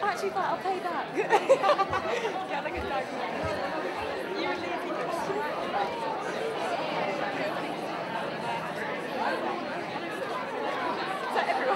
Actually, fine, I'll pay back. Yeah, like a dog. You would leave me So everyone.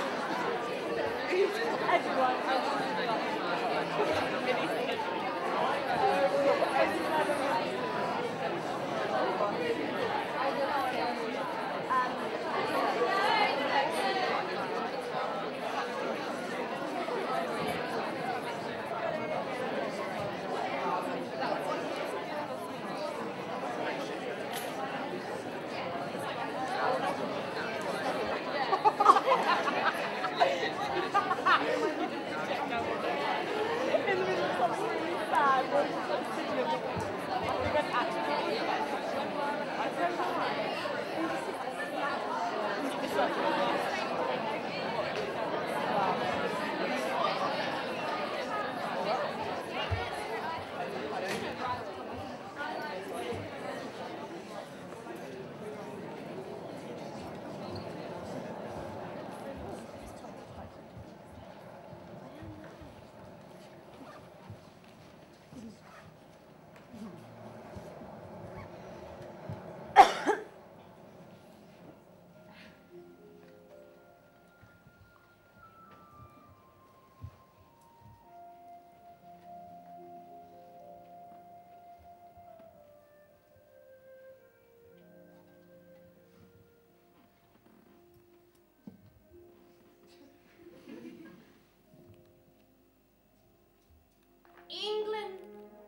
England,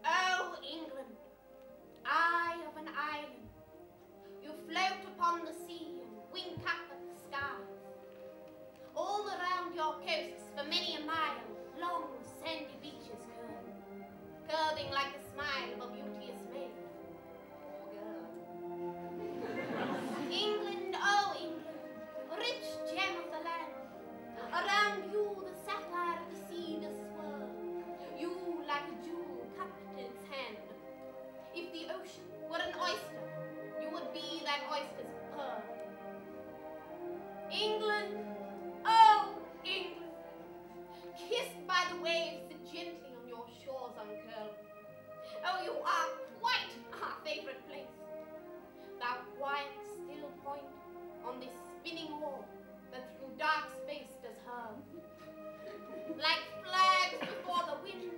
oh England, eye of an island, you float upon the sea and wink up at the sky. All around your coasts for many a mile, long sandy beaches curve, curving like the smile of a beauteous maid. Poor girl. England, oh England, rich gem of the land, around you the sapphire of the sea does swirl. You like a jewel cupped in its hand. If the ocean were an oyster, you would be that oyster's pearl. England, oh England, kissed by the waves that gently on your shores uncurl. Oh, you are quite our favorite place. Thou quiet, still point on this spinning orb that through dark space does hurl. Like flags before the wind,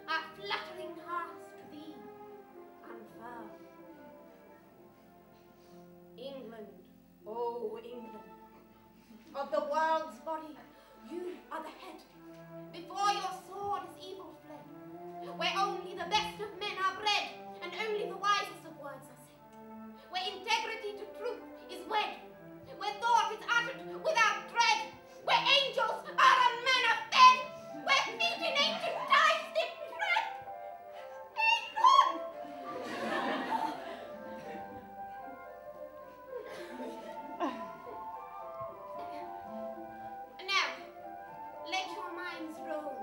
our fluttering hearts to thee unfurl. England, oh England, of the world's body, you are the head. Before your sword is evil fled, where only the best of men are bred, and only the wisest of words are said, where integrity to truth is wed, where thought is uttered without dread, where angels are on manna fed, where feet in ancient times did tread. England! Now, let your minds roam.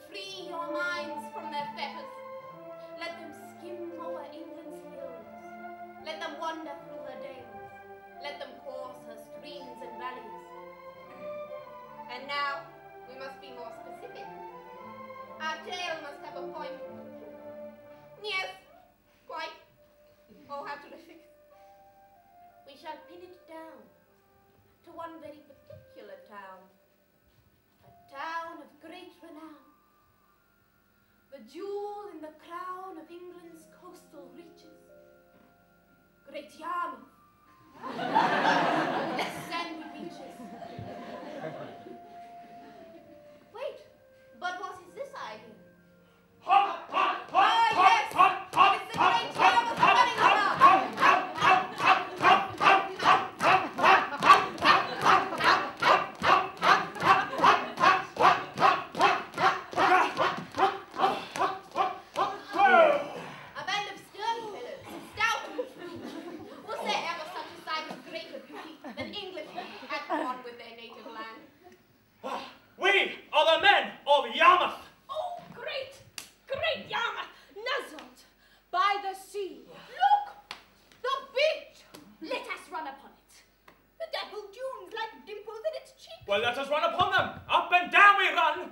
Free your minds from their fetters. Let them skim over England's hills. Let them wander through her dales. Let them course her streams and valleys. And now, we must be more specific. Our tale must have a point. Yes, quite. Oh, how terrific. We shall pin it down to one very particular town. A town of great renown. The jewel in the crown of England's coastal reaches. Great Yarmouth. Sandy beaches. Wait, but what is this I hear? Hot, hot, hot, Oh, yes! hot, hot, It's the great Yarmouth running around! A band of stern fellows, stout and true. Was there ever such a sight of greater beauty than Englishmen at one with their native land? We are the men of Yarmouth. Oh, great, great Yarmouth, nuzzled by the sea. Look, the beach. Let us run upon it. The dappled dunes like dimples in its cheeks. Well, let us run upon them. Up and down we run.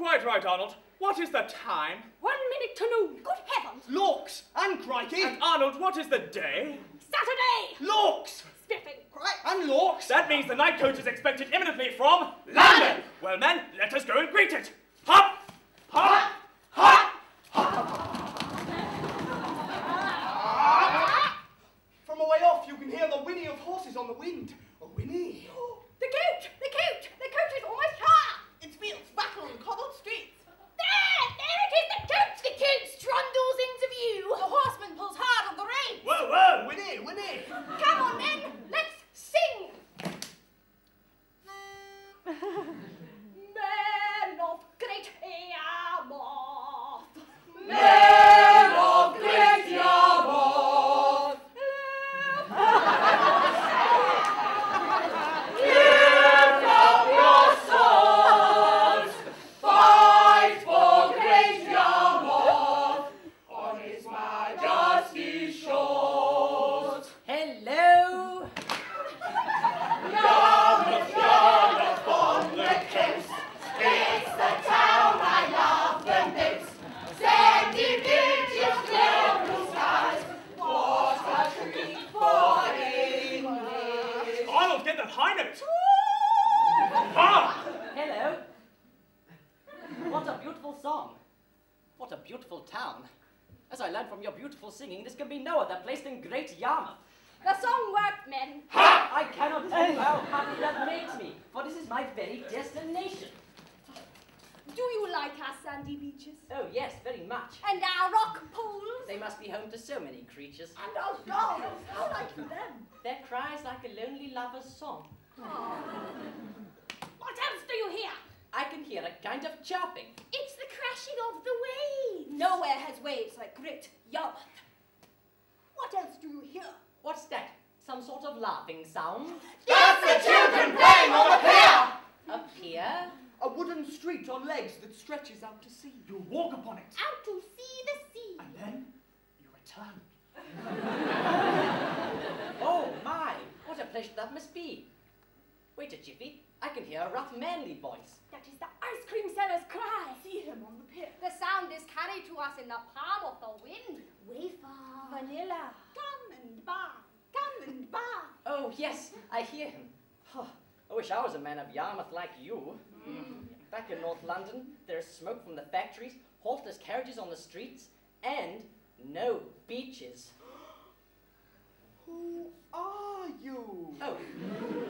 Quite right, Arnold. What is the time? 1 minute to noon. Good heavens. Looks and crikey. And Arnold, what is the day? Saturday. Looks. Spiffing. And looks. That means the night coach is expected imminently from London. Well, men, let us go and greet it. Hop! Hop! Hop! From away off, you can hear the whinny of horses on the wind. A whinny. The coach. The coach. The coach is almost here. Its wheels rattle on cobbled streets. There it is. The coach. The coach trundles into view. The horseman pulls hard on the reins. Whoa, whoa, whinny, whinny. Come on, men. Let's sing. Men of great Yarmouth. Men of great Yarmouth. Lift up your swords. Fight for great Yarmouth on his majesty's shores. Hello! Yarmouth, Yarmouth on the coast. It's the town I love the most. Sandy beaches, clear blue skies. What a treat for England. Arnold, get that high note. Ah! Hello! What a beautiful song. What a beautiful town. As I learned from your beautiful singing, this can be no other place than Great Yarmouth. The song worked, men. Ha! I cannot tell you how happy that makes me, for this is my very destination. Do you like our sandy beaches? Oh, yes, very much. And our rock pools? They must be home to so many creatures. And our dogs? How like you them? Their cries like a lonely lover's song. What else do you hear? I can hear a kind of chirping. It's the crashing of the waves. Nowhere has waves like Great Yarmouth. What else do you hear? What's that? Some sort of laughing sound? That's the children playing on the pier. A pier? A wooden street on legs that stretches out to sea. You walk upon it. Out to see the sea. And then you return. Oh my, what a pleasure that must be. Wait a jiffy, I can hear a rough manly voice. That is the ice cream seller's cry. See him on the pier. The sound is carried to us in the palm of the wind. Wafer. Vanilla. Come and buy. Come and buy. Oh yes, I hear him. Oh, I wish I was a man of Yarmouth like you. Back in North London, there is smoke from the factories, horseless carriages on the streets, and no beaches. Who are you? Oh,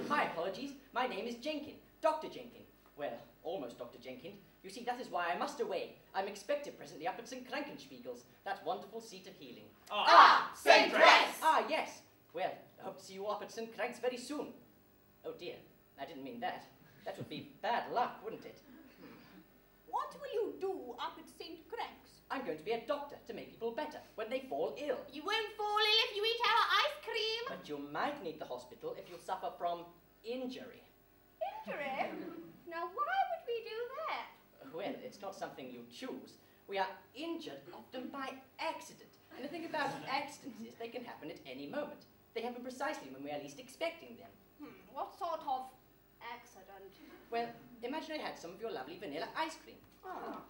my apologies. My name is Jenkin, Dr. Jenkin. Well, almost Dr. Jenkin. You see, that is why I must away. I'm expected presently up at St. Krankenspiegel's, that wonderful seat of healing. Ah, St. Dress. Ah, yes. Well, I hope to see you up at St. Krank's very soon. Oh dear, I didn't mean that. That would be bad luck, wouldn't it? What will you do up at St. Crank's? I'm going to be a doctor to make people better when they fall ill. You won't fall ill if you eat our ice cream. But you might need the hospital if you suffer from injury. Injury? Now, why would we do that? Well, it's not something you choose. We are injured often by accident. And the thing about accidents is they can happen at any moment. They happen precisely when we are least expecting them. What sort of accident? Well, imagine I had some of your lovely vanilla ice cream.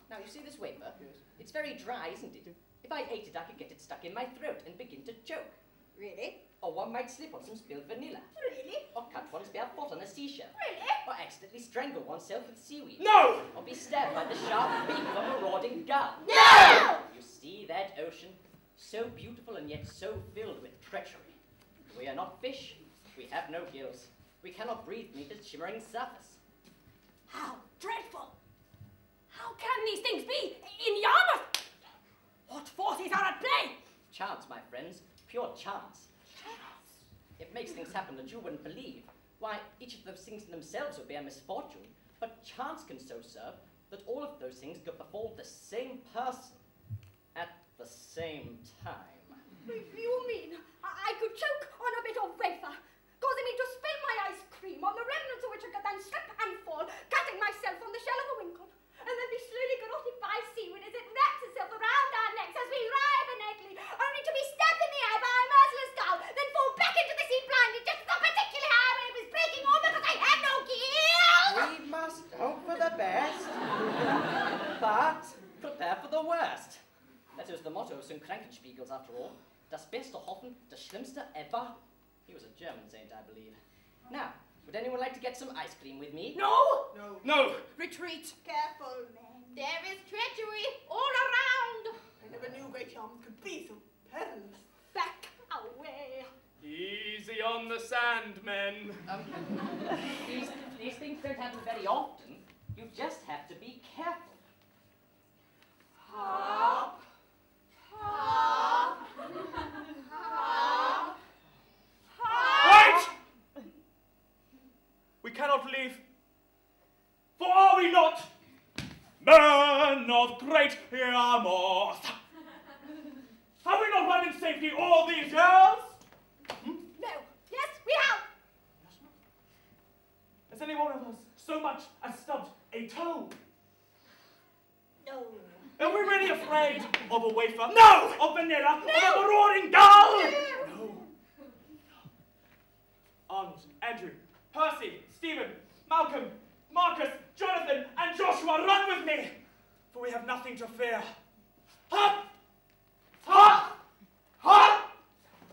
Now, you see this wafer? It's very dry, isn't it? If I ate it, I could get it stuck in my throat and begin to choke. Really? Or one might slip on some spilled vanilla. Really? Or cut one's bare foot on a seashell. Really? Or accidentally strangle oneself with seaweed. No! Or be stabbed by the sharp beak of a marauding gull. No! You see that ocean? So beautiful and yet so filled with treachery. We are not fish. We have no gills. We cannot breathe beneath its shimmering surface. How dreadful! How can these things be in Yarmouth? What forces are at play? Chance, my friends. Pure chance. It makes things happen that you wouldn't believe. Why, each of those things in themselves would be a misfortune, but chance can so serve that all of those things could befall the same person at the same time. You mean I could choke on a bit of wafer, causing me to spill my ice cream on the remnants of which I could then slip and fall, cutting myself on the shell of a winkle, and then be slowly garroted by seaweed as it wraps itself around our necks as we writhe innately, only to be stabbed in the eye by a merciless gull, then fall back into the sea blinded just as the particular highway was breaking all because I had no gills! We must hope for the best. those Krankenspiegels after all. Das beste Hoffen, das Schlimmste erwarten. He was a German saint, I believe. Now, would anyone like to get some ice cream with me? No! No. No. Retreat. Careful, men. There is treachery all around. I never knew great charms could be so perilous. Back away. Easy on the sand, men. These things don't happen very often. You just have to be careful. Hop. Hop. Hop. Wait! We cannot leave. For are we not men of great Yarmouth? Have we not run in safety all these years? No. Yes, we have. Has any one of us so much as stubbed a toe? No. Are we really afraid of a wafer? No! Of vanilla? No! Of a roaring gull? No. Arnold, Andrew, Percy, Stephen, Malcolm, Marcus, Jonathan, and Joshua, run with me! For we have nothing to fear. Hop! Hop! Hop!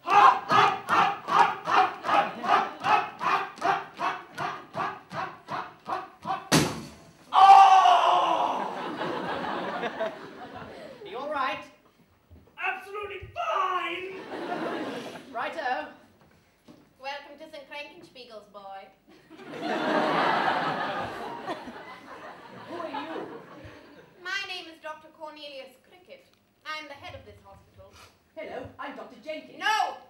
Hop! Hop! Hop! Hop! Hop! Hop! Oh! Are you all right? Absolutely fine! Righto. Welcome to St. Krankenspiegel's, boy. Who are you? My name is Dr. Cornelius Cricket. I'm the head of this hospital. Hello, I'm Dr. Jenkins. No!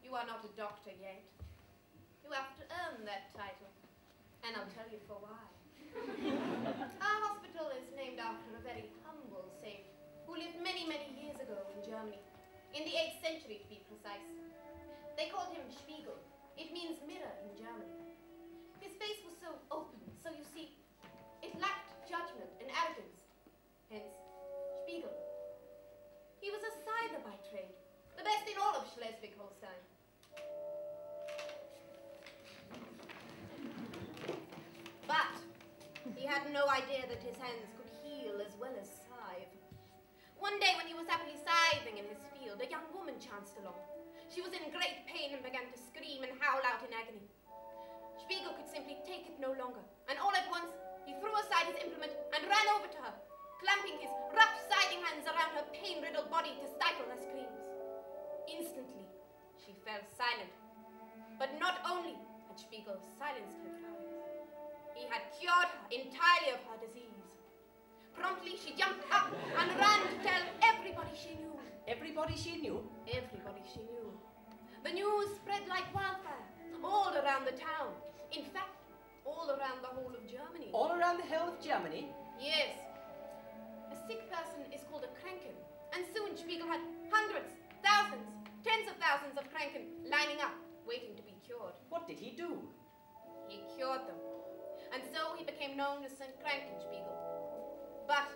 You are not a doctor yet. You have to earn that title. And I'll tell you for why. Our hospital is named after a very humble saint who lived many, many years ago in Germany. In the 8th century, to be precise. They called him Spiegel. It means mirror in German. His face was so open, so you see, it lacked judgment and arrogance. Hence, Spiegel. He was a scyther by trade, the best in all of Schleswig-Holstein. But he had no idea that his hands could heal as well as scythe. One day when he was happily scything in his field, a young woman chanced along. She was in great pain and began to scream and howl out in agony. Spiegel could simply take it no longer, and all at once he threw aside his implement and ran over to her, clamping his rough scything hands around her pain-riddled body to stifle her screams. Instantly, she fell silent. But not only had Spiegel silenced her cries, he had cured her entirely of her disease. Promptly, she jumped up and ran to tell everybody she knew. Everybody she knew? Everybody she knew. The news spread like wildfire all around the town. In fact, all around the whole of Germany. All around the whole of Germany? Yes. A sick person is called a Kranken, and soon Spiegel had hundreds, thousands, tens of thousands of Kranken lining up, waiting to be cured. What did he do? He cured them, and so he became known as St. Krankenspiegel. But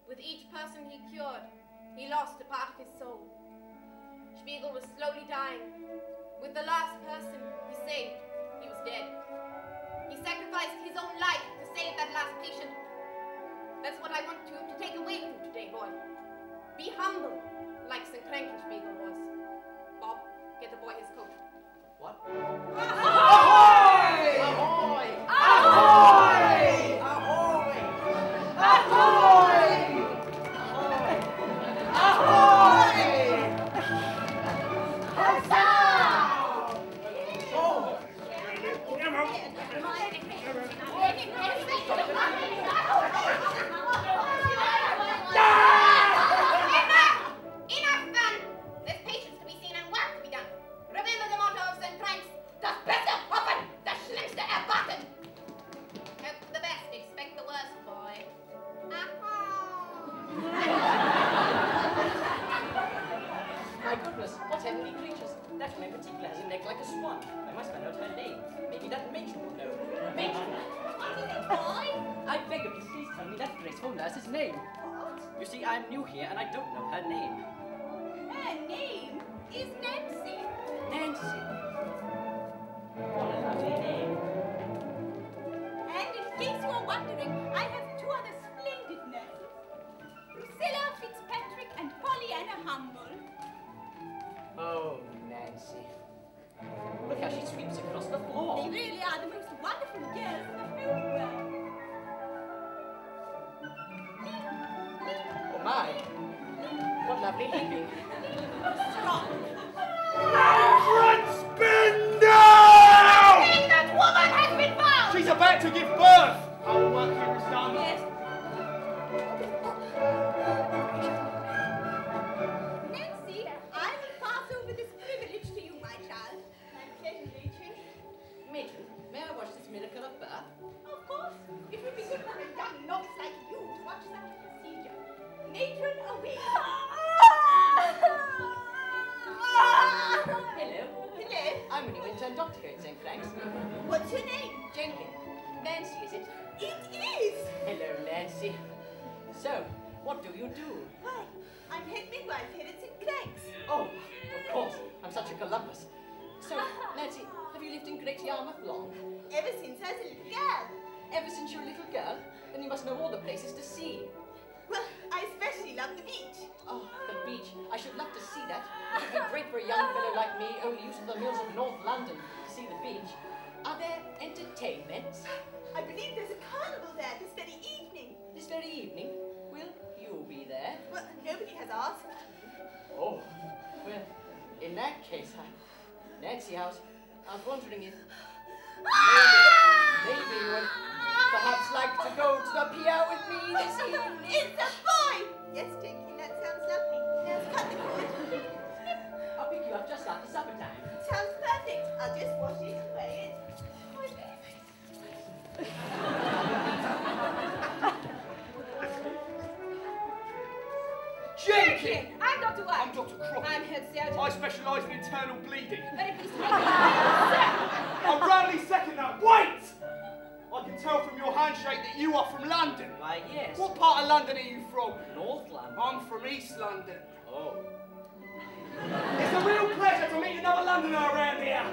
with each person he cured, he lost a part of his soul. Spiegel was slowly dying. With the last person he saved, he was dead. He sacrificed his own life to save that last patient. That's what I want you to take away with you today, boy. Be humble, like St. Krankenspiegel was. Bob, get the boy his coat. What? Ahoy! Ahoy! Ahoy! Ahoy! Ahoy! Ahoy! Huzzah! Oh! Enough, then! There's patience to be seen and work to be done. Remember the motto of St. Frank's, das Beste hoffen, das Schlimmste erwarten. Hope for the best, expect the worst, boy. My goodness, what heavenly creatures. That one in particular has a neck like a swan. I must find out her name. Maybe that matron will know. Matron! Boy? I beg of you, please tell me that graceful nurse's name. You see, I'm new here and I don't know her name. Her name is Nancy. Nancy. What a lovely name. And in case you are wondering, I have two other splendid nurses. Priscilla Fitzpatrick and Polly Yes, very well. Oh my, what lovely leaping. Strong. Reverend Spindle! That woman has been found! She's about to give birth! Our work here is done. Yes. Nancy, I will pass over this privilege to you, my child. My pleasure, Matron. Matron, may I watch this miracle of birth? Of course, it would be good for a young novice like you to watch such a procedure. Matron, away. Hello. Hello. I'm a new intern doctor here at St. Frank's. What's your name? Jenkins. Nancy, is it? It is. Hello, Nancy. So, what do you do? Why, I'm head midwife here at St. Frank's. Oh, of course. I'm such a Columbus. So, Nancy, have you lived in Great Yarmouth long? Ever since I was a little girl. Ever since you're a little girl? Then you must know all the places to see. Well, I especially love the beach. Oh, the beach. I should love to see that. It would be great for a young fellow like me, only used to the mills of North London, to see the beach. Are there entertainments? I believe there's a carnival there this very evening. This very evening? Will you be there? Well, nobody has asked. Oh, well, in that case, Nancy, I was wondering if maybe you would perhaps like to go to the pier with me this evening. It's a boy! Yes, Jenkins, that sounds lovely. Now cut the cord. I'll pick you up just after supper time. Sounds perfect. I'll just wash it away. Jenkins! I'm Dr. White. I'm Dr. Crockett. I'm head surgeon. I specialise in internal bleeding. Very pleased to meet you. I'm roundly second that. Wait! I can tell from your handshake that you are from London. Why, yes. What part of London are you from? North London. I'm from East London. Oh. It's a real pleasure to meet another Londoner around here.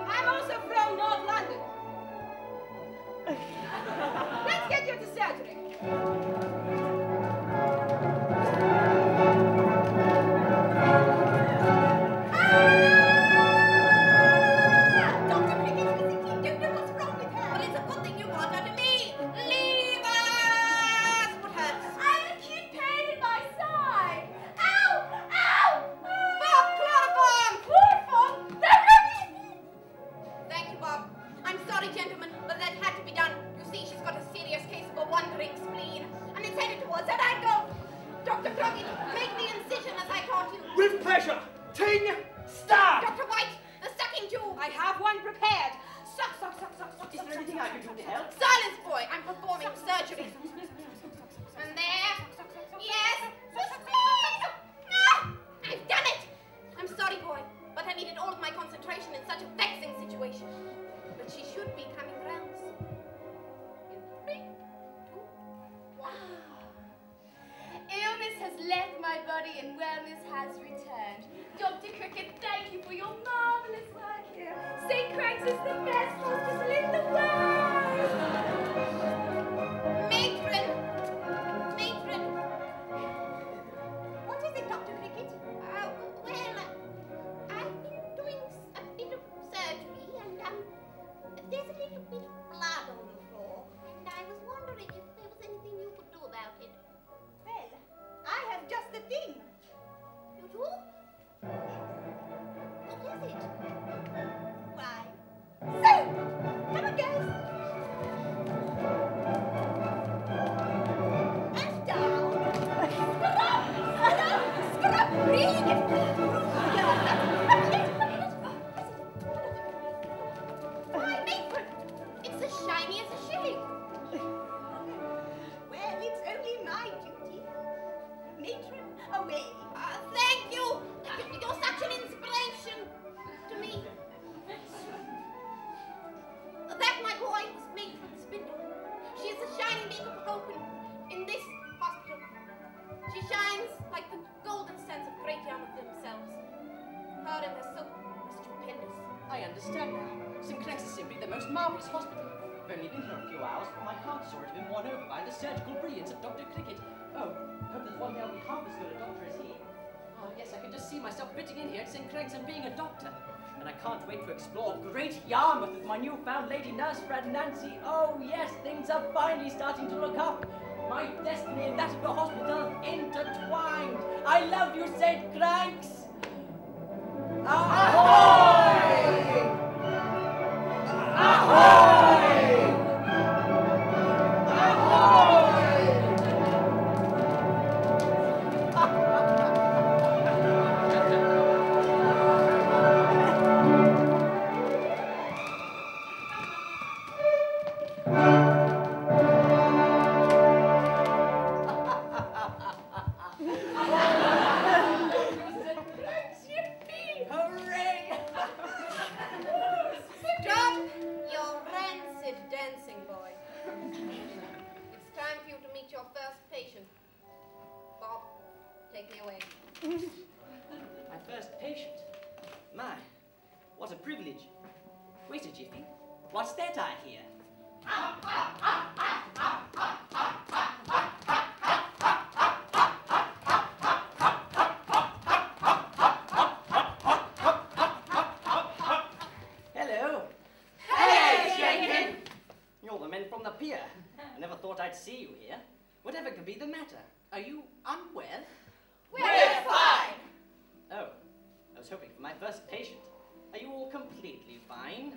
I'm also from North London. Let's get you to surgery. Dr. Cricket, you don't know what's wrong with her. Well, it's a good thing you brought her to me. Leave us! What hurts? I'm acute pain in my side. Ow! Ow! Bob, chloroform! Chloroform! Thank you, Bob. I'm sorry, gentlemen, but that had to be done. You see, she's got a serious case of a wandering spleen, and it's headed towards that ankle. Dr. Crockett, make the incision as I taught you. With pleasure. Ting! Stab! Dr. White, the sucking tube. I have one prepared. Suck, suck, suck, suck, suck. Is there anything I can do to help? Silence, boy. I'm performing surgery. And there. Yes. The spleen. No! I've done it. I'm sorry, boy, but I needed all of my concentration in such a vexing situation. But she should be coming round soon. In 3, 2, 1. Illness has left my body and wellness has returned. Dr. Cricket, thank you for your marvellous work here. St. Frank's is the best hospital in the world. Matron! Matron! What is it, Dr. Cricket? I've been doing a bit of surgery and there's a little bit of blood on the floor. And I was wondering if there was anything you could do about it. Well, I have just the thing. You do? What is it? Why? So, come on, girls. And down. Scrub. Really get Why, Matron? It's as shiny as a shilling. Well, it's only my duty. Matron, away. Thank you. You're such an inspiration to me. That, my boy, is Matron Spindle. She is the shining beacon of hope in this hospital. She shines like the golden sands of Great Yarmouth themselves. Her and her soap are stupendous. I understand now. St. Clair's is simply the most marvellous hospital. I've only been here a few hours, but my heart has already been won over by the surgical brilliance of Dr. Cricket. Oh, hope that one day I'll be half as good a doctor as he. Oh, yes, I can just see myself fitting in here at St. Craig's and being a doctor. and I can't wait to explore Great Yarmouth with my newfound lady nurse friend Nancy. Oh yes, things are finally starting to look up. My destiny and that of the hospital intertwined. I love you, St. Kranks. Ahoy! Ahoy! Stop your rancid dancing, boy. It's time for you to meet your first patient. Bob, take me away. My first patient. My, what a privilege. Wait a jiffy. What's that I hear? Hello. Hey, Jenkins! You're the men from the pier. I never thought I'd see you here. Whatever could be the matter? Are you unwell? We're fine! Oh, I was hoping for my first patient. Are you all completely fine?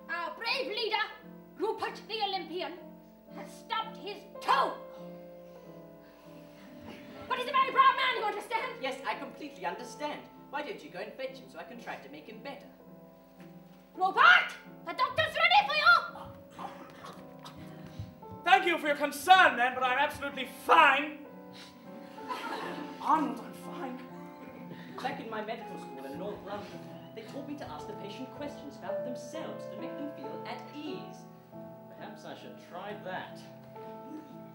Our brave leader, Rupert the Olympian, has stubbed his toe. But he's a very proud man, you understand? Yes, I completely understand. Why don't you go and fetch him so I can try to make him better? Rupert, the doctor's ready for you. Thank you for your concern, men, but I'm absolutely fine. Arnold, I'm fine. Back in my medical school in North London, they taught me to ask the patient questions about themselves to make them feel at ease. Perhaps I should try that.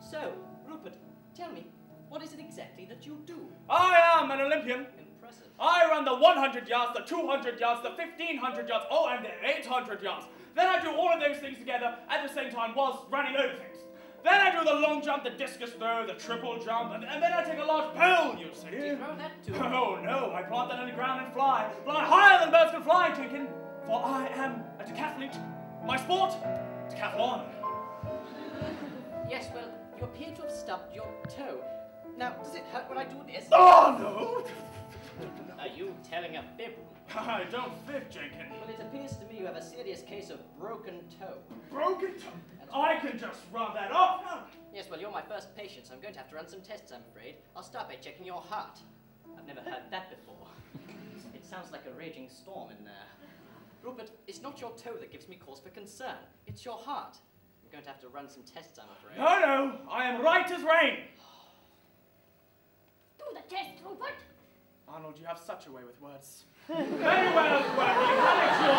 So, Rupert, tell me, what is it exactly that you do? I am an Olympian. Impressive. I run the 100 yards, the 200 yards, the 1500 yards, oh, and the 800 yards. Then I do all of those things together at the same time whilst running over things. Then I do the long jump, the discus throw, the triple jump, and then I take a large pole, you see. Do you throw that too? Oh, no, I plant that on the ground and fly higher than birds can fly, Jenkins, for I am a decathlete. My sport, decathlon. Yes, well, you appear to have stubbed your toe. Now, does it hurt when I do this? Oh, no. Are you telling a fib? I don't fib, Jenkins. Well, it appears to me you have a serious case of broken toe. Broken toe. I can just run that off. Yes, well, you're my first patient, so I'm going to have to run some tests, I'm afraid. I'll start by checking your heart. I've never heard that before. It sounds like a raging storm in there. Rupert, it's not your toe that gives me cause for concern. It's your heart. I'm going to have to run some tests, I'm afraid. No, I am right as rain. Do the test, Rupert. Arnold, you have such a way with words. Very well, Worthy. Have it your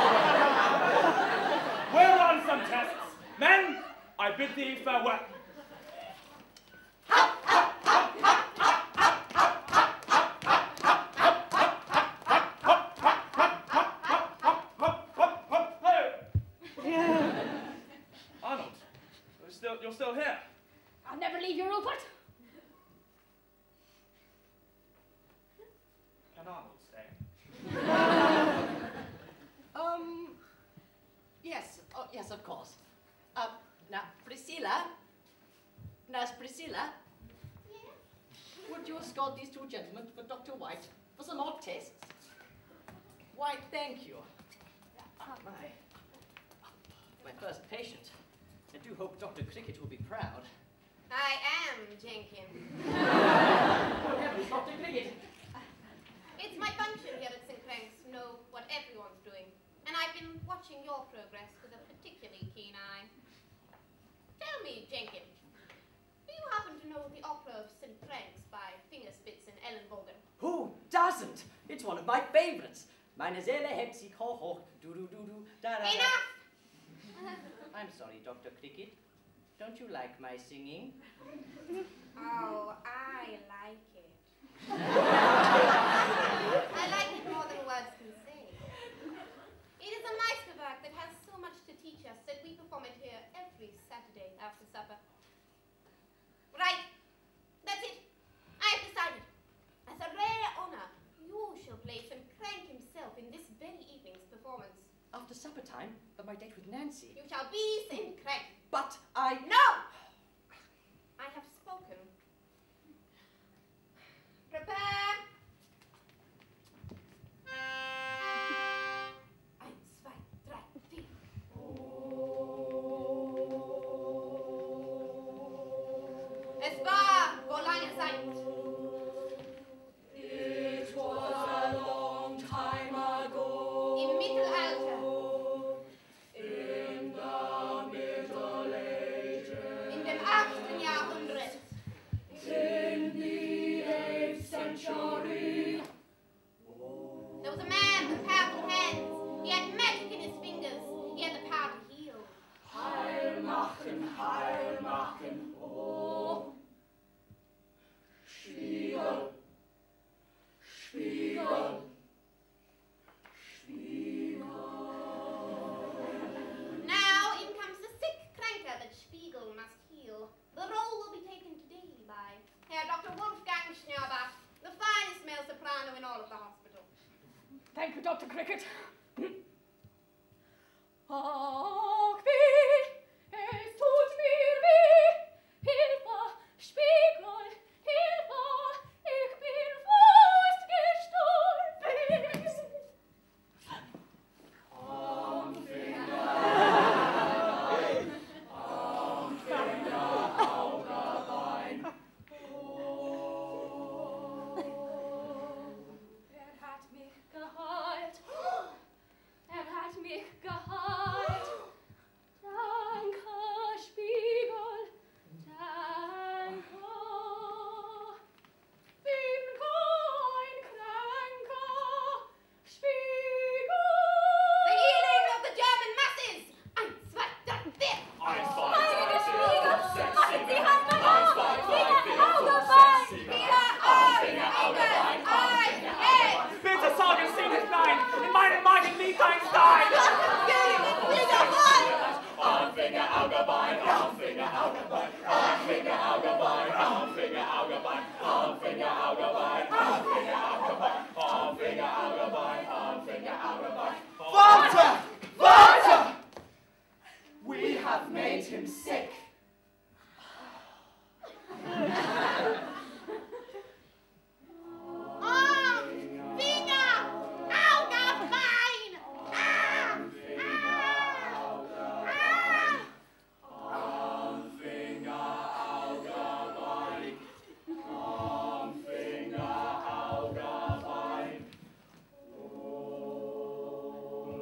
way. We'll run some tests. Men, I bid thee farewell. Arnold, you're still here. I'll never leave you, Rupert. Can Arnold stay? Yes. Oh, yes, of course. Now, Priscilla? Nurse Priscilla? Yes? Would you escort these two gentlemen for Dr. White for some more tests? Why, thank you. My first patient. I do hope Dr. Cricket will be proud. I am Jenkins. Good heavens, Dr. Cricket! It's my function here at St. Krank's to know what everyone's doing. And I've been watching your progress with a particularly keen eye. Tell me, Jenkins, do you happen to know the opera of St. Krank's by Fingerspitz and Edinburgh? Who doesn't? It's one of my favorites. Meine Seele hebt sich hoch, hoch, do, da, da, da. Enough! I'm sorry, Dr. Cricket. Don't you like my singing? Oh, I like it. I like it more than words can say. It is a Meisterwerk that has so much to teach us that we perform it here every Saturday after supper. Right, that's it. I have decided. As a rare honor, you shall play St. Krank himself performance. After supper time, but my date with Nancy. You shall be St. Krank. But I... No! I have spoken. Prepare. 1, 2, 3, 4. Es war vor langer Zeit. It was a long time ago. Im Mittelalter. In the Middle Ages. In dem 8. Jahrhundert. In the 8th century. There was a man with powerful hands. He had magic in his fingers. He had the power to heal. Heilmachen, Heilmachen, oh. Spiegel, Spiegel, Spiegel. Now in comes the sick cranker that Spiegel must heal. The role will be taken today by Herr Dr. Wolfgang Schnurrbach, the finest male soprano in all of the hospital. Thank you, Dr. Cricket. Ach, wie es tut mir weh, Hilfe, Spiegel, Hilfe, ich bin fast gestorben. Am Finger, Augebein. Hat mich geheilt. Hat mich geheilt. Danke, Spiegel. Danke. Bin kein kranker Spiegel. The healing of the German masses! 1, 2, 3, 4. Heilige Spiegel, machen Sie Hand und Ohr. Finger, Auge, Bein. Finger, Auge, Bein, jetzt! Bitte sagen Sie nicht nein! In meinem Magen liegt ein Stein! Finger, Augebein, Finger, Augebein, Finger, Augebein, Finger, Augebein, Finger, Augebein, Finger, Augebein, Finger, Augebein, Finger, Augebein. Warte! Warte! We have made him sick. Finger, Auge, Bein!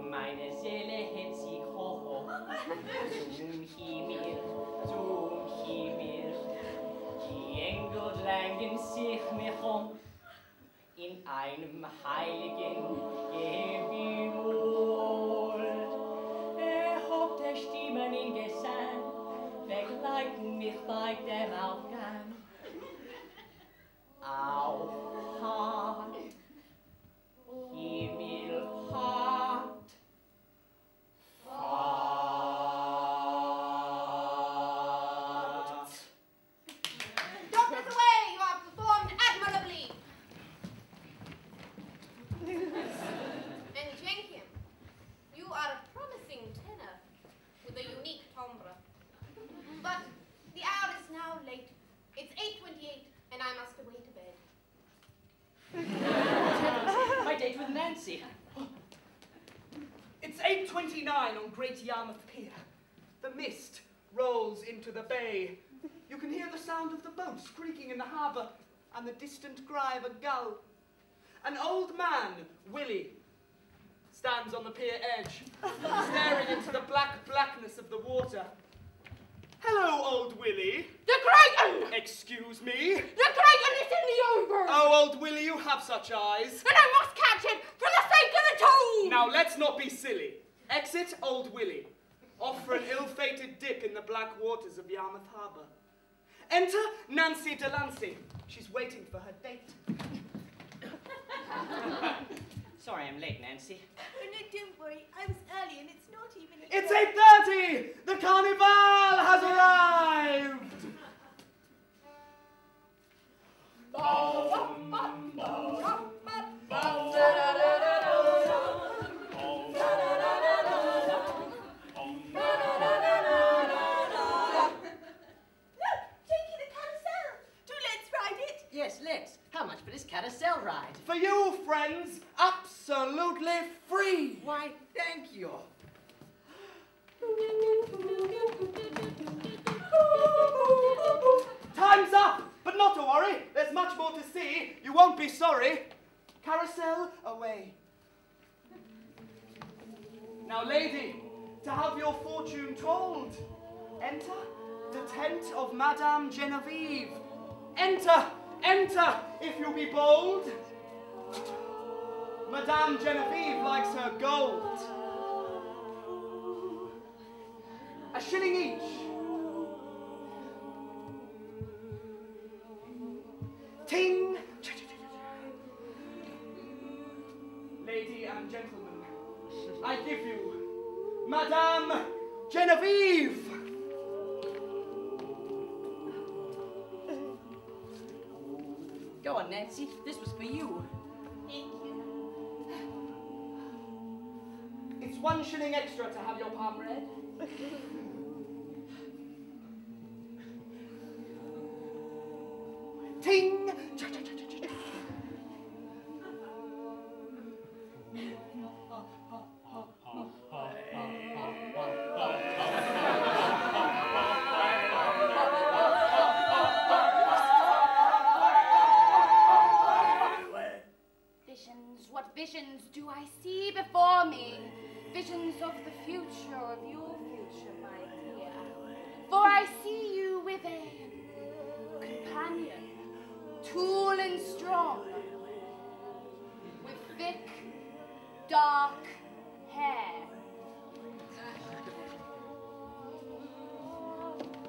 Meine Seele hebt sich hoch zum Himmel. Die Engel drängen sich mir um in einem heiligen Gewühl. Erhobte Stimmen in Gesang begleiten mich bei dem Aufgang. Aufhart, Himmelfahrt. Doctors away! You have performed admirably! And Jenkin, you are a promising tenor with a unique timbre. But the hour is now late. It's 8:28 and I must away to bed. My date with Nancy. It's 8:29 on Great Yarmouth Pier. The mist rolls into the bay. You can hear the sound of the boats creaking in the harbour and the distant cry of a gull. An old man, Willie, stands on the pier edge, staring into the blackness of the water. Hello, old Willie. The Kraken! Excuse me? The Kraken is in the over! Oh, old Willie, you have such eyes. And I must catch it for the sake of the tomb! Now, let's not be silly. Exit old Willie. Off for an ill-fated dip in the black waters of Yarmouth Harbour. Enter Nancy Delancey. She's waiting for her date. Sorry I'm late, Nancy. Oh, no, don't worry. I was early and it's not even... It's 8:30! The carnival has arrived! free. Why, thank you. Time's up, but not to worry. There's much more to see. You won't be sorry. Carousel away. Now, lady, to have your fortune told, enter the tent of Madame Genevieve. Enter, enter, if you be bold. Madame Genevieve likes her gold. A shilling each. Ting! Lady and gentlemen, I give you Madame Genevieve! Go on, Nancy. This was for you. Thank you. It's 1 shilling extra to have your palm read. Ting! Visions, what visions do I see before me? Visions of the future, of your future, my dear. For I see you with a companion, tall and strong, with thick, dark hair.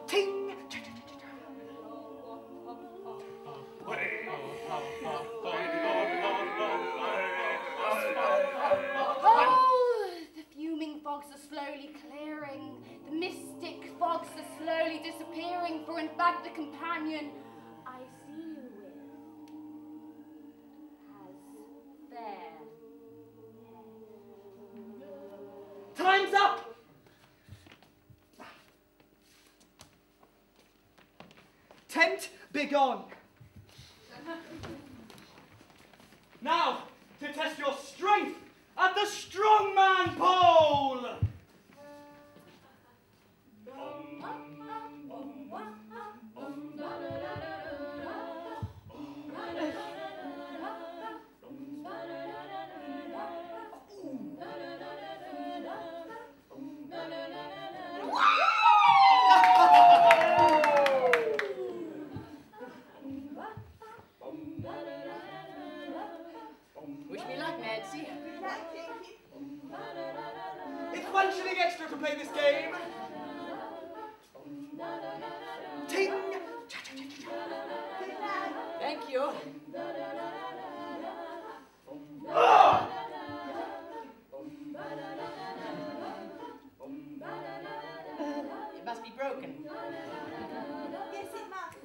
Ting! Oh, the fuming fogs are slowly clearing. The mystic fogs are slowly disappearing. For in fact, the companion I see you with has fair hair. Time's up! Tent begone. Now, to test your strength at the strongman pole! Wish me luck, Nancy. It's 1 shilling extra to play this game. Ting! Thank you. Ah! It must be broken. Yes, it must.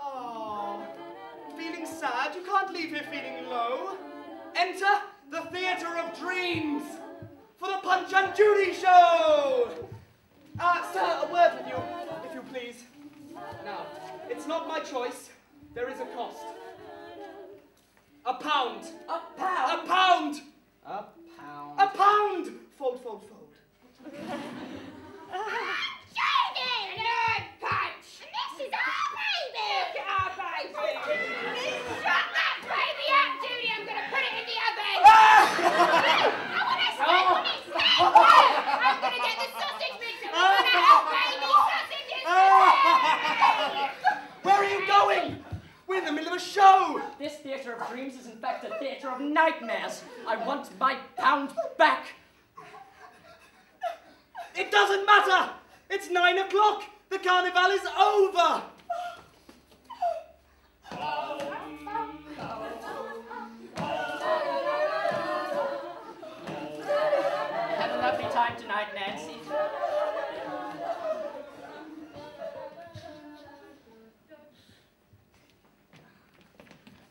Oh, feeling sad? You can't leave here feeling low. Enter the Theatre of Dreams for the Punch and Judy show! Sir, a word with you, if you please. Now, it's not my choice. There is a cost. £1. A pound. £1. £1. A pound. £1. Fold, fold, fold. Judy! And Punch! And this is our baby! Look at our baby! Shut that baby up, Judy! I'm going to put it in the oven! I want to stay! I'm going to get the sausage mixer! We're going to have baby sausages! Where are you going? We're in the middle of a show. This theatre of dreams is in fact a theatre of nightmares. I want my pound back. It doesn't matter. It's 9 o'clock. The carnival is over. Have a lovely time tonight, Nancy.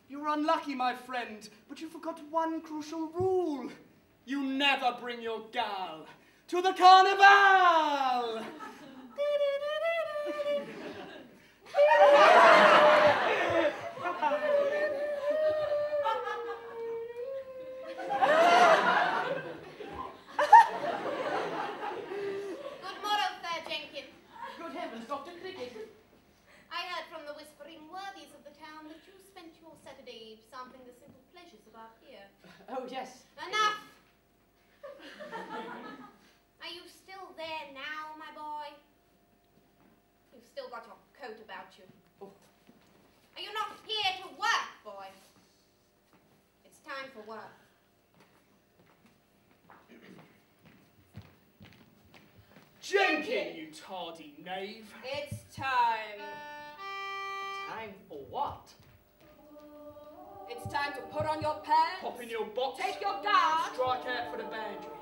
You're unlucky, my friend, but you forgot one crucial rule. You never bring your gal to the carnival! me sampling the simple pleasures of our pier. Oh, yes. Enough! Are you still there now, my boy? You've still got your coat about you. Oh. Are you not here to work, boy? It's time for work. Jenkin, you tardy knave. It's time. Time for what? It's time to put on your pants. Pop in your box. Take your guard. Strike out for the boundary.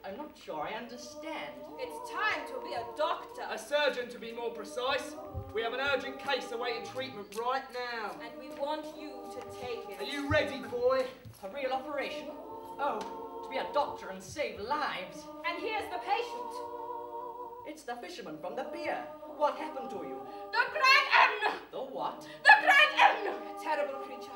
I'm not sure I understand. It's time to be a doctor. A surgeon, to be more precise. We have an urgent case awaiting treatment right now. And we want you to take it. Are you ready, boy? A real operation? Oh, to be a doctor and save lives. And here's the patient. It's the fisherman from the pier. What happened to you? The Krank! The what? The Krank! A terrible creature.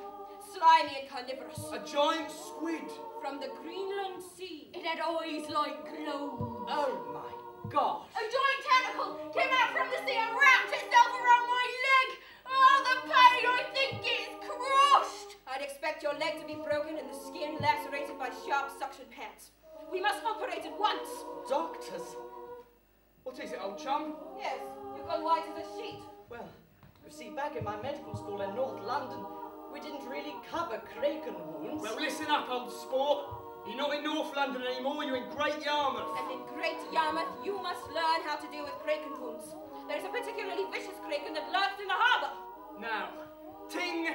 Slimy and carnivorous. A giant squid. From the Greenland Sea. It had eyes like globes. Oh my gosh. A giant tentacle came out from the sea and wrapped itself around my leg. Oh, the pain, I think it's crushed. I'd expect your leg to be broken and the skin lacerated by sharp suction pads. We must operate at once. Doctors? What is it, old chum? Yes, you've gone white as a sheet. Well, you see, back in my medical school in North London, we didn't really cover Kraken wounds. Well, listen up, old sport. You're not in North London anymore, you're in Great Yarmouth. And in Great Yarmouth, you must learn how to deal with kraken wounds. There is a particularly vicious kraken that lurks in the harbour. Now, Ting,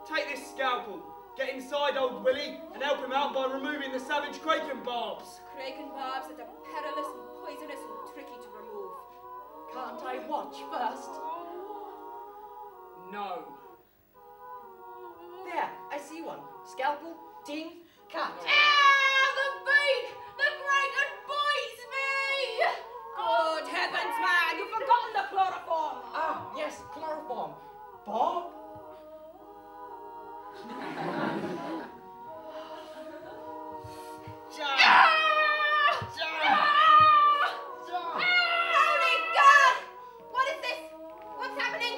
take this scalpel. Get inside old Willie and help him out by removing the savage kraken barbs. Kraken barbs that are perilous and poisonous and tricky to remove. Can't I watch first? No. There, I see one. Scalpel, ting, cut. Ah, the beak! The kraken bites me! Good heavens, man! You've forgotten the chloroform! Ah, yes, chloroform. Bob? Holy God! What is this? What's happening?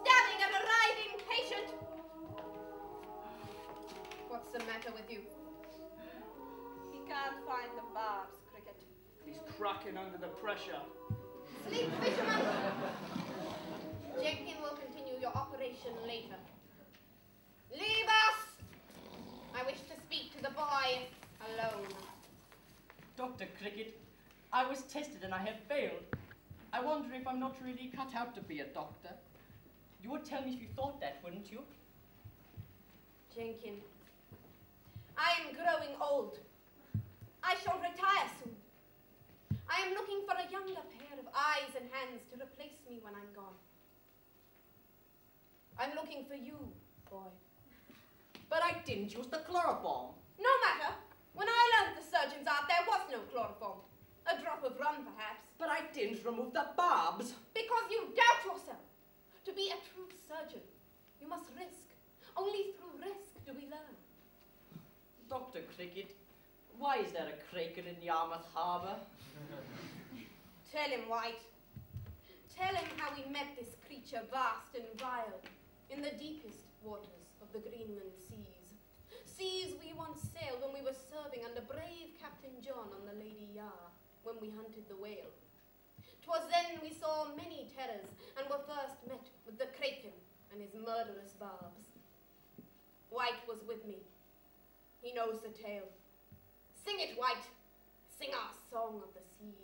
Stabbing an arriving patient. What's the matter with you? He can't find the barbs, Cricket. He's cracking under the pressure. Sleep, fisherman. Jenkin will continue your operation later. Leave us! I wish to speak to the boy alone. Dr. Cricket, I was tested and I have failed. I wonder if I'm not really cut out to be a doctor. You would tell me if you thought that, wouldn't you? Jenkin, I am growing old. I shall retire soon. I am looking for a younger pair of eyes and hands to replace me when I'm gone. I'm looking for you, boy. But I didn't use the chloroform. No matter. When I learned the surgeon's art, there was no chloroform. A drop of rum, perhaps. But I didn't remove the barbs. Because you doubt yourself. To be a true surgeon, you must risk. Only through risk do we learn. Dr. Cricket, why is there a kraken in Yarmouth Harbour? Tell him, White. Tell him how we met this creature vast and vile in the deepest waters of the Greenland seas. Seas we once sailed when we were serving under brave Captain John on the Lady Yar, when we hunted the whale. 'Twas then we saw many terrors and were first met with the kraken and his murderous barbs. White was with me. He knows the tale. Sing it, White. Sing our song of the seas.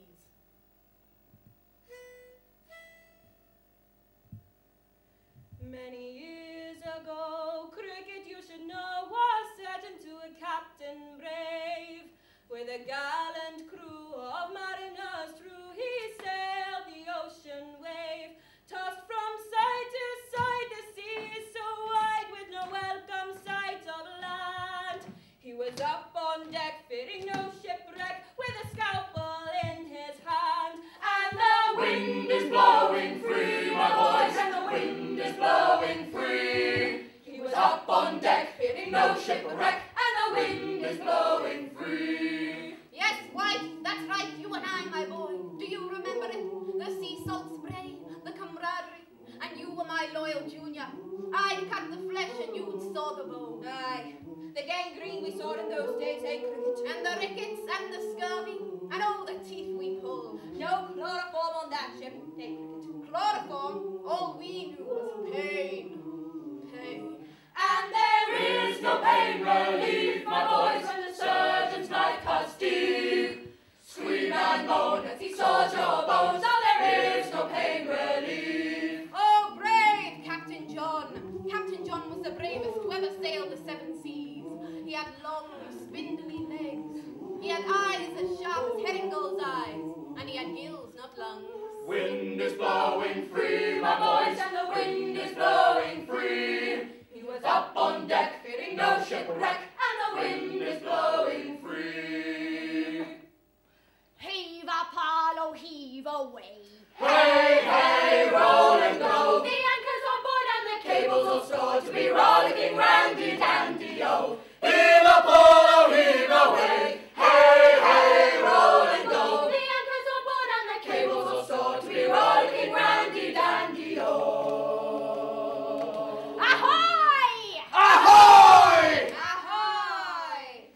Many years ago, Cricket, you should know, was set into a captain brave. With a gallant crew of mariners true, he sailed the ocean wave. Tossed from side to side, the sea is so wide, with no welcome sight of land. He was up on deck, fearing no shipwreck, with a scalpel in his hand. And the Wind is blowing free, my boys, and the wind is blowing free. He was up on deck, fearing no shipwreck, and the wind is blowing free. Yes, White, that's right, you and I, my boy. Do you remember it? The sea salt spray, the camaraderie, and you were my loyal junior. I'd cut the flesh and you'd saw for the bone. Aye, the gangrene we saw in those days, eh, Cricket? And the rickets and the scurvy and all the teeth we pulled. No chloroform on that ship, eh, Cricket? Chloroform, all we knew was pain. Pain. And there is no pain relief, my boys, when the surgeons like us deep. Scream and moan as he saws your bones. Now there is no pain relief. Oh, brave Captain John! Captain John was the bravest who ever sailed the seven seas. He had long, spindly legs. He had eyes as sharp as herring gull's eyes. And he had gills, not lungs. Wind is blowing free, my boys, and the wind is blowing free. He was up on deck, fearing no shipwreck, and the wind is blowing free. Heave Apollo, heave away. Hey, hey, roll and go. The anchor's on board and the cables all stored to be rollicking randy dandy o. Heave Apollo, heave away. Hey, hey, roll and go. The anchor's on board and the cables all stored to be rollicking randy dandy o. Ahoy! Ahoy! Ahoy!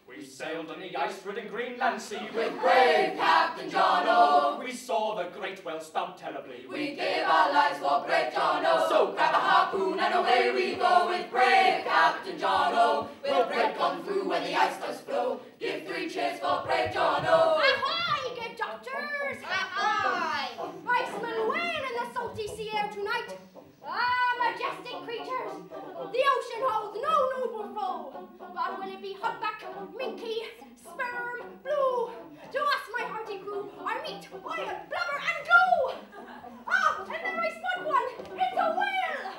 We sailed on the ice-ridden Greenland Sea With brave Captain John O. We saw the great whale stump terribly. We gave our lives for brave John O. So grab a harpoon and away we go with brave Captain John O. We'll break on through when the ice does flow. Give 3 cheers for brave John O. Ahoy, good doctors! Ahoy! Iceman whale in the salty sea air tonight. Ah, majestic creatures! The ocean holds no noble foe. But will it be humpback, minky, sperm, blue? To us, my hearty crew, are meat, oil, blubber, and glue! Ah, and there I spot one! It's a whale!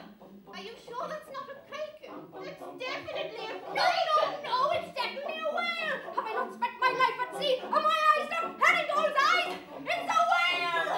Are you sure that's not a kraken? It's definitely a No, kraken. no, no, it's definitely a whale! Have I not spent my life at sea? Are my eyes not herring-gull's eyes? It's a whale!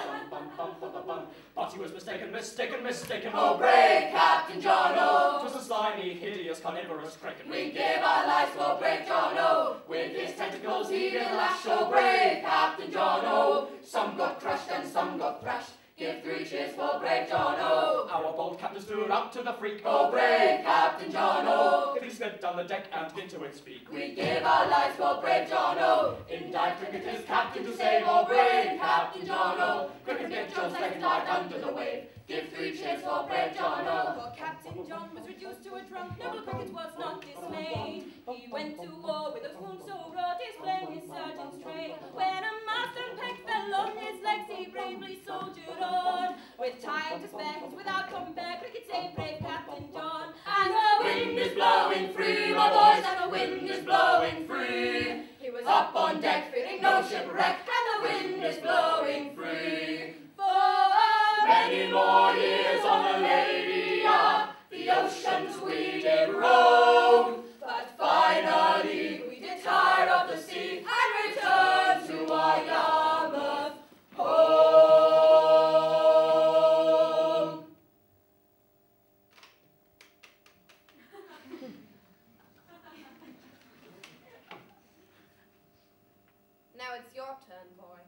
But he was mistaken, mistaken. Oh, brave Captain John O. 'Twas a slimy, hideous, carnivorous kraken. We gave our lives for brave John O. With his tentacles he did lash, oh brave Captain John O. Some got crushed and some got thrashed. Give 3 cheers for brave John O. Our bold captain stood up to the freak. Oh, brave Captain John O. He slid down the deck and into its beak. We gave our lives for brave John O. In dive cricket his captain to save, oh brave Captain John O. Cricket bit John's leg died under the wave. Give 3 cheers for brave John O. For Captain John was reduced to a drunk, noble Cricket was not dismayed. He went to war with a wound so raw, displaying his surgeon's trade. When a mast and peg fell on his legs, he bravely soldiered on. With time to spare, without compare, Cricket saved brave Captain John. And the wind is blowing free, my boys, and the wind is blowing free. He was Up on deck, fearing no shipwreck, and the wind is blowing free. for Many more years on the Lady the oceans we did roam. But finally we did tire of the sea and returned to our Yarmouth home. Now it's your turn, boy.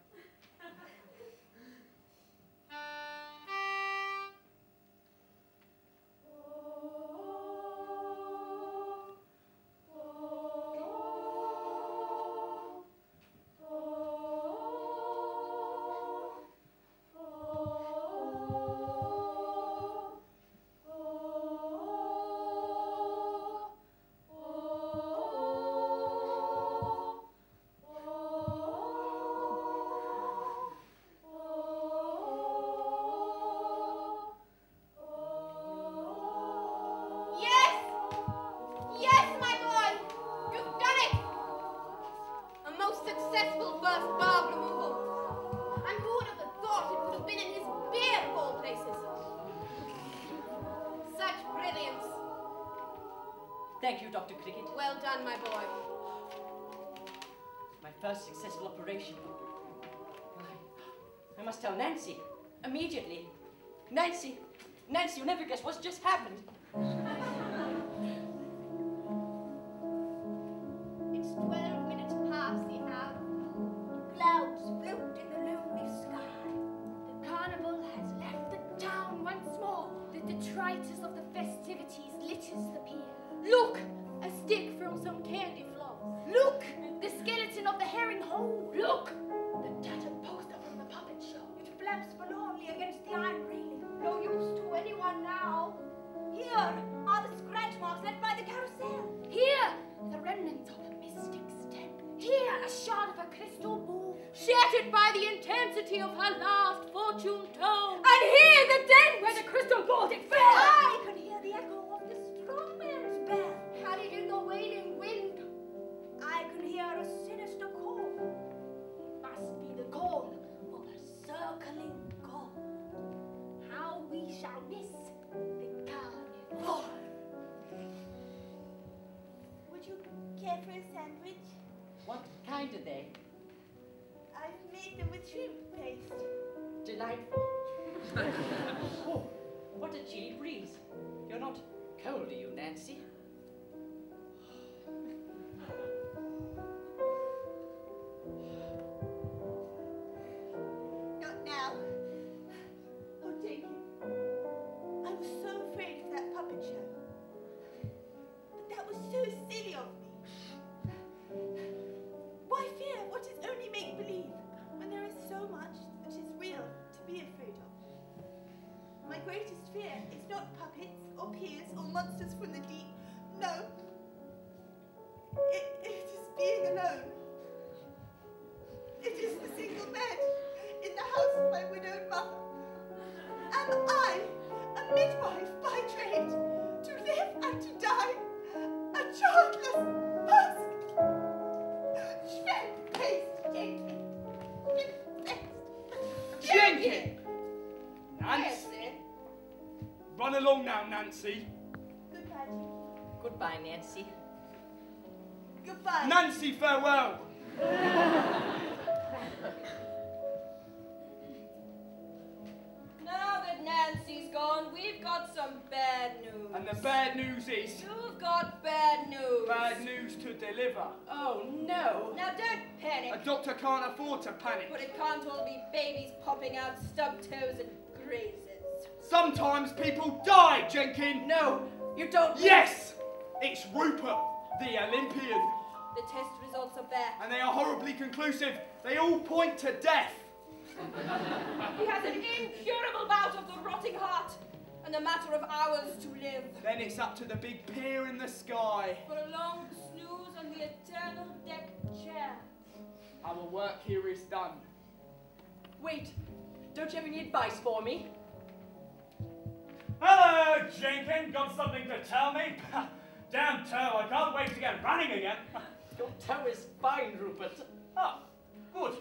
Thank you, Dr. Cricket. Well done, my boy. My first successful operation. I must tell Nancy. Immediately. Nancy, you'll never guess what's just happened. It's 12 minutes past the hour. Clouds float in the lonely sky. The carnival has left the town once more. The detritus of the festivities lit shattered by the intensity of her last fortune told. And hear the den where the crystal gauntlet fell. I can hear the echo of the strong man's bell. Carried in the wailing wind. I can hear a sinister call. It must be the call of a circling god. How we shall miss the carnival. Would you care for a sandwich? What kind are they? I've made them with shrimp paste. Delightful. Oh, what a chilly breeze. You're not cold, are you, Nancy? Not now. Oh, Jenkins. I was so afraid of that puppet show. But that was so silly of me. Why fear what is only make-believe when there is so much that is real to be afraid of? My greatest fear is not puppets or piers or monsters from the deep. No. It is being alone. It is the single bed in the house of my widowed mother. Am I, a midwife by trade, to live and to die, a childless person? Shrimp paste, Jenkins. Shrimp paste. Jenkins! Yes, Nancy! sir. Run along now, Nancy. Goodbye, Jenkins. Goodbye, Nancy. Goodbye. Nancy, farewell! Now that Nancy's gone, we've got some bad news. And the bad news is You've got bad news. bad news to deliver. Oh, no. Now don't panic. A doctor can't afford to panic. But it can't all be babies popping out stub toes and grazes. Sometimes people die, Jenkins. No, you don't. Yes! It's Rupert, the Olympian. The test results are back. And they are horribly conclusive. They all point to death. He has an incurable bout of the rotting heart, and a matter of hours to live. Then it's up to the big pier in the sky. For a long snooze on the eternal deck chair. Our work here is done. Wait, don't you have any advice for me? Hello, Jenkins. Got something to tell me? Damn toe, I can't wait to get running again. Your toe is fine, Rupert. Ah, good.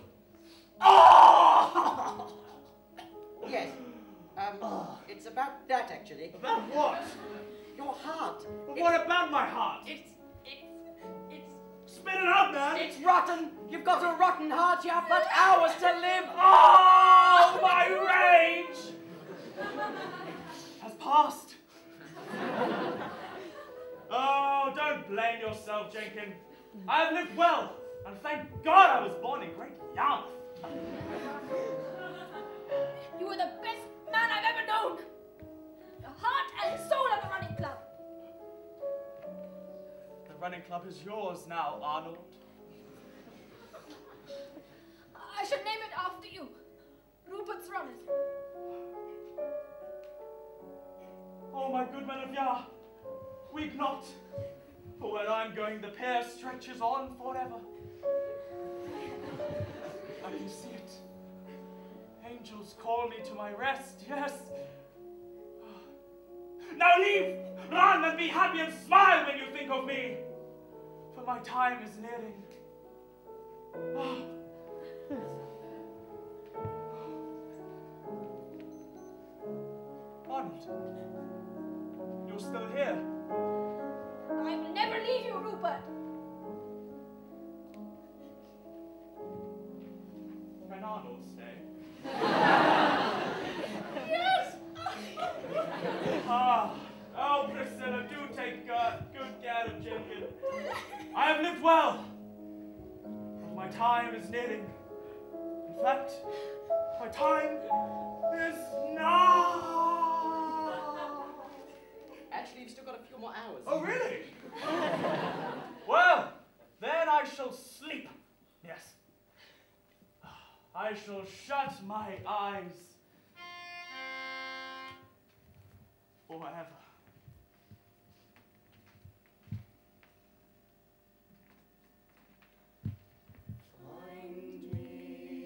Oh! Yes. It's about that, actually. About what? Your heart. But what about my heart? It's Spit it out, man! It's rotten. You've got a rotten heart. You have but hours to live. Oh, my rage has passed. Oh, don't blame yourself, Jenkins. I have lived well, and thank God I was born in Great Yarmouth. You were the best man I've ever known. The heart and soul of the running club. The running club is yours now, Arnold. I should name it after you. Rupert's Runners. Oh, my good men of Yah, weep not, for where I'm going the pair stretches on forever. I can see it. Angels call me to my rest, yes. Now leave, run and be happy and smile when you think of me, for my time is nearing. Arnold, you're still here. I will never leave you, Rupert. Can Arnold stay? Yes! Oh, Priscilla, do take good care of Jenkins. I have lived well, but my time is nearing. In fact, my time is now. Actually, you've still got a few more hours. Oh, really? Well, then I shall sleep. Yes. I shall shut my eyes forever. Find me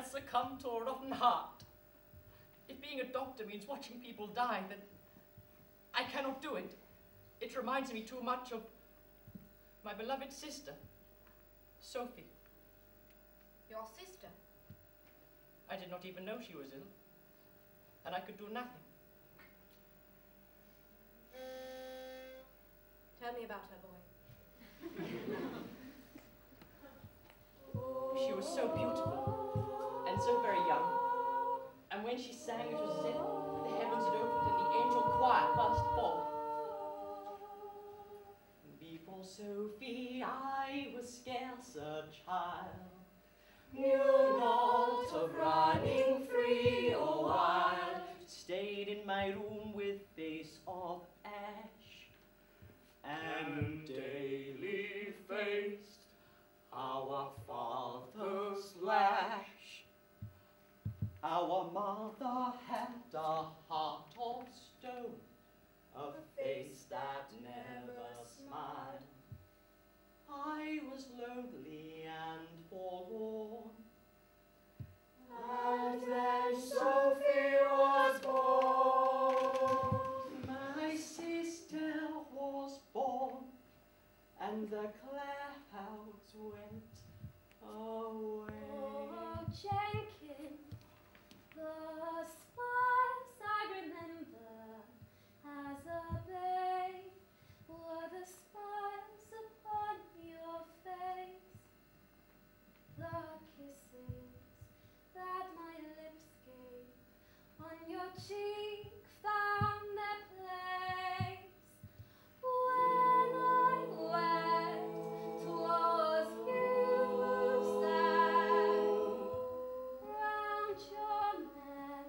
succumbed to a rotten heart. If being a doctor means watching people die, then I cannot do it. It reminds me too much of my beloved sister, Sophie. Your sister? I did not even know she was ill, and I could do nothing. Tell me about her, boy. She was so beautiful and so very young. And when she sang, it was as if the heavens had opened and the angel choir burst forth. Before Sophie, I was scarce a child, knew not of running free or wild, stayed in my room with face of ash, and daily faced our father's lash. Our mother had a heart of stone, a face that never smiled. I was lonely and forlorn, and then Sophie was born. My sister was born, and the clouds went away. Oh, Jenkins, the smiles I remember as a babe were the smiles upon your face, the kisses that my lips gave on your cheek found their place. When I went, 'twas you who sang round your neck,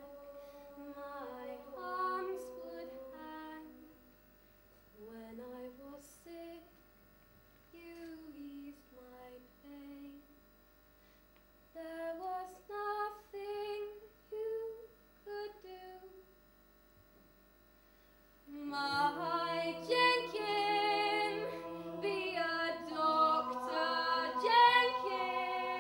my arms would hang. When I was sick, you eased my pain. There was nothing you could do. My Jenkin, be a doctor, Jenkin.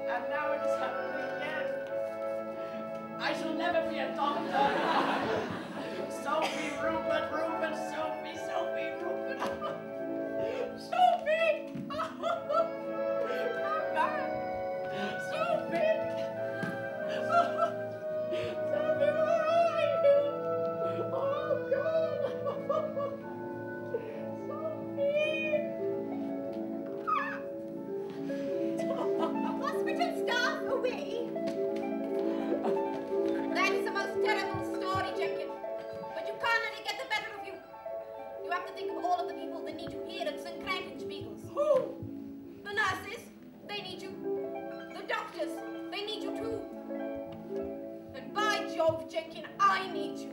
And now it has happened again. I shall never be a doctor. Sophie, Rupert, Rupert, Sophie, Sophie, Rupert. Sophie! Come back. Sophie! Sophie, where are you? Oh, God. Sophie! Hospital staff away? That is the most terrible story, Jenkins. But you can't let it get the better of you. You have to think of all of the people that need you here at St. Krankenspiegels. Who? The nurses, they need you. The doctors, they need you too. And by Jove, Jenkin, I need you.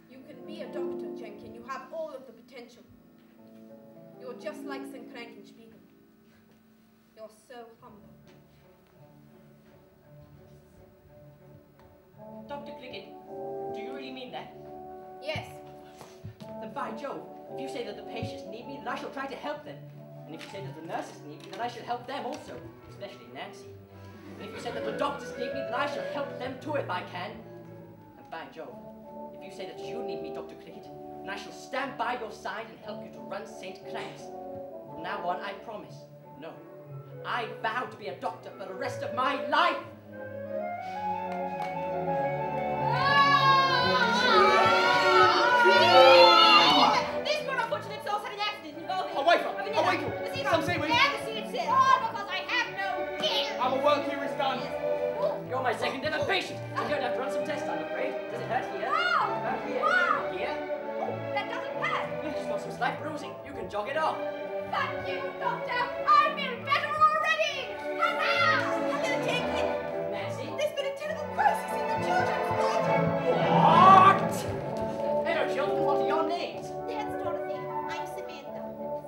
You can be a doctor, Jenkin. You have all of the potential. You're just like St. Krankenspiegel. You're so humble. Dr. Cricket, do you really mean that? Yes. Then by Jove, if you say that the patients need me, then I shall try to help them. And if you say that the nurses need me, then I shall help them also, especially Nancy. And if you say that the doctors need me, then I shall help them too if I can. And by Jove, if you say that you need me, Dr. Cricket, then I shall stand by your side and help you to run St. Krank's. From now on, I promise. No, I vow to be a doctor for the rest of my life. This poor unfortunate soul had an accident involving A wafer! A wafer! Some seaweed! All because I have no gear! Our work here is done. You're my second ever patient. You're going to have to run some tests, I'm afraid. Does it hurt here? Hurt here? Wow. Here? That doesn't hurt. You just got some slight bruising. You can jog it off. Thank you, Doctor. I feel better already. Huzzah! I'm gonna take it. Nancy? There's been a terrible crisis in the children's ward. What? Hello, children. What are your names? That's Dorothy. I'm Samantha.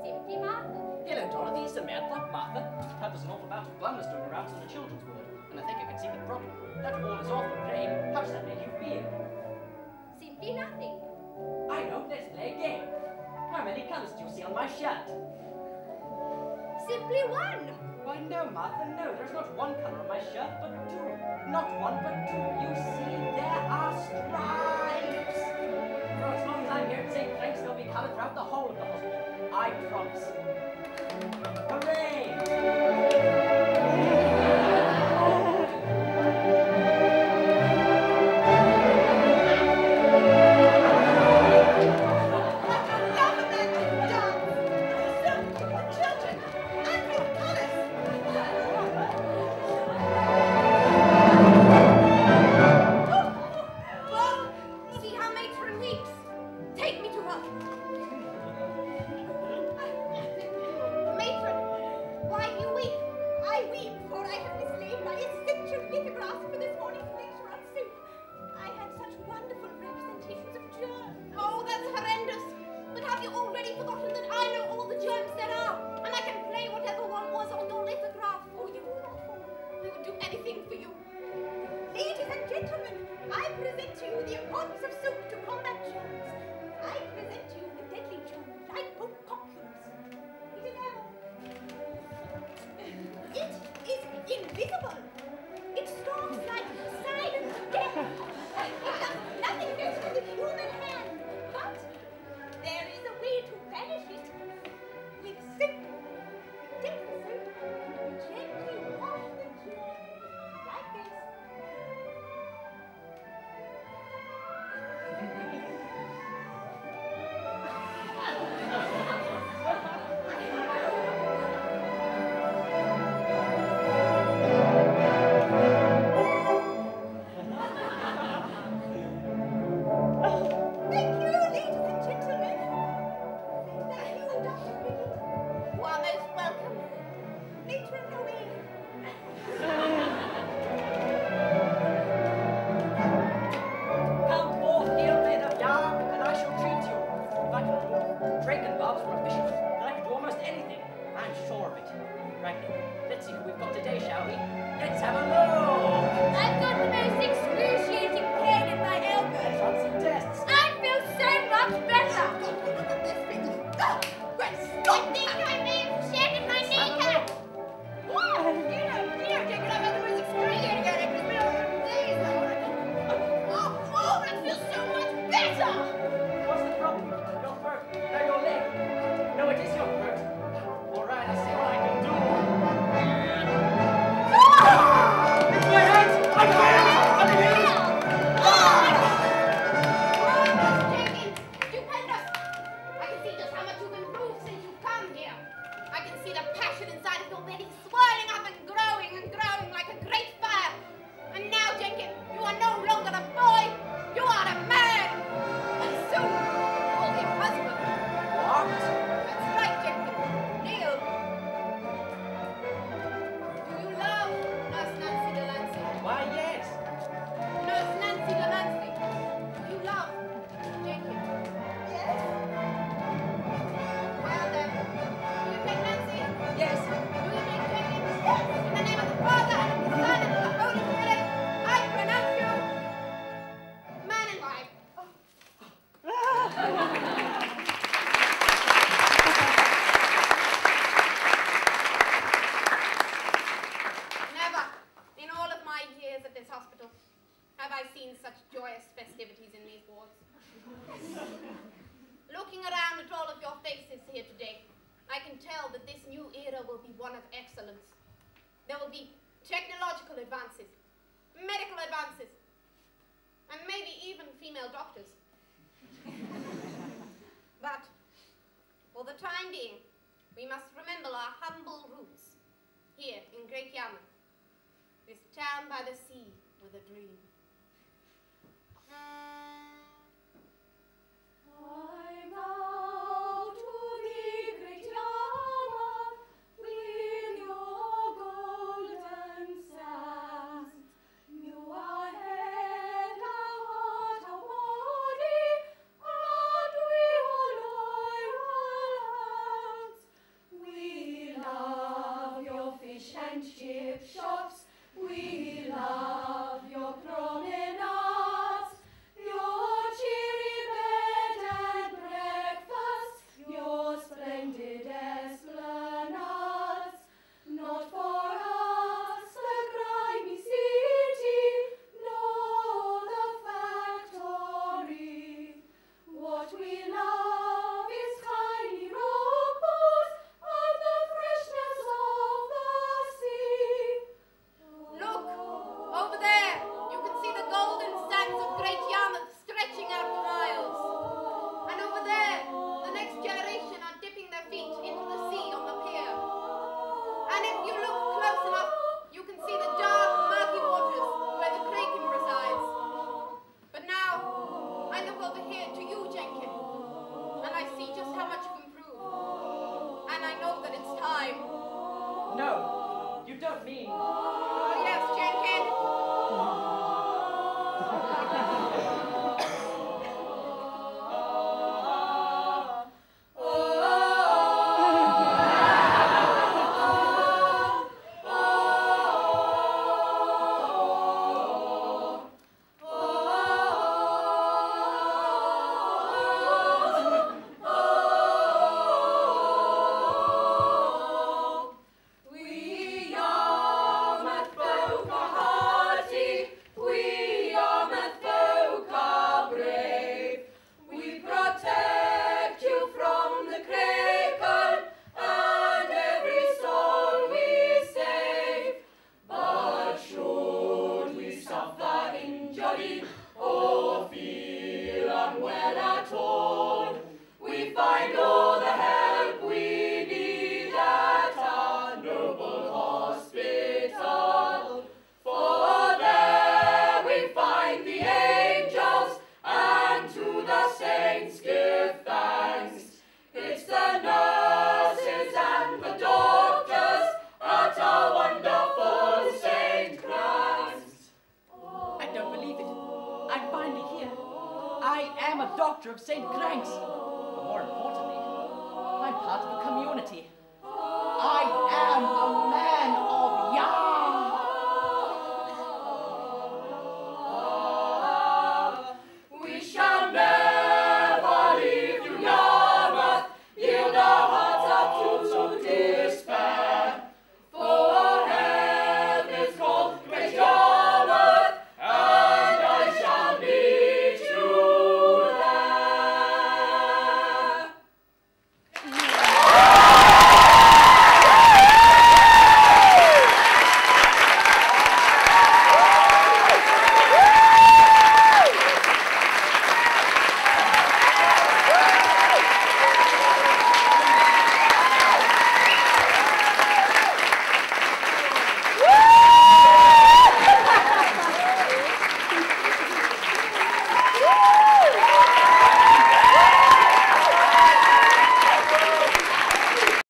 Simply Martha. Hello, Dorothy, Samantha, Martha. There's an awful amount of glumness doing around in the children's ward, and I think I can see the problem. That wall is awful grey. How does that make you feel? Simply nothing. I know. Let's play a game. How many colours do you see on my shirt? Simply one. Why, no, Martha, no. There's not one colour on my shirt, but two. Not one, but two. You see, there are stripes. For as long as I'm here at St. Frank's, there'll be colour throughout the whole of the hospital. I promise. Hooray! Not doctor of St. Krank's. But more importantly, I'm part of a community.